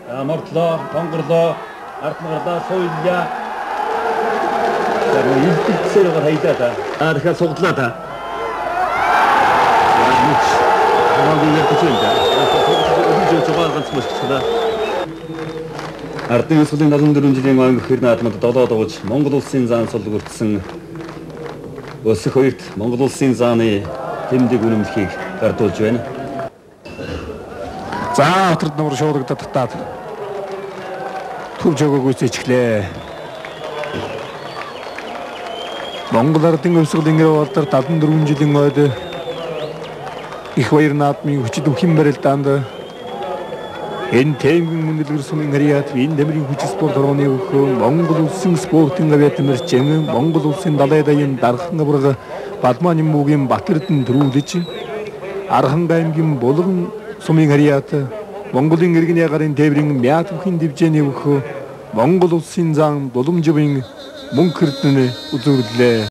Мортлоо, тонгорлоо, артнагарлаа, сууйлья. За илтгэсээр хайлаа та. Дахиад суглаа та. Ардын ёслолын 74 жилийн аймаг хэр наадмад 7 дууж Монгол улсын заан сулгурдсан өсөх хоёрт Монгол улсын зааны тэмдэг үнэмлэхийг гардуулж байна. За отрод нуур шуулгадад татаад төвж өгөөгүй зэчглээ. Монгол ардын өсгөлийн гэрэлтэр 74 жилийн ойд их баяр наадмын хүчит өвчин барилдаанд энэ тэмгийн мөндлөр сумын хариат энэ дэмрийн хүч спорт орооны өгөхөө Монгол улсын спортын авиат мэрчэн Монгол улсын далай даян дархан авраг Бадман муугийн Батэрдэн төрүүлж Архан аймгийн Булган сумын хариат Монголын иргэний гарын тээврийн мяат бүхин дивжээний өгөхөө Монгол улсын зан боломжийн мөнгө хэрдэн үзүүллээ.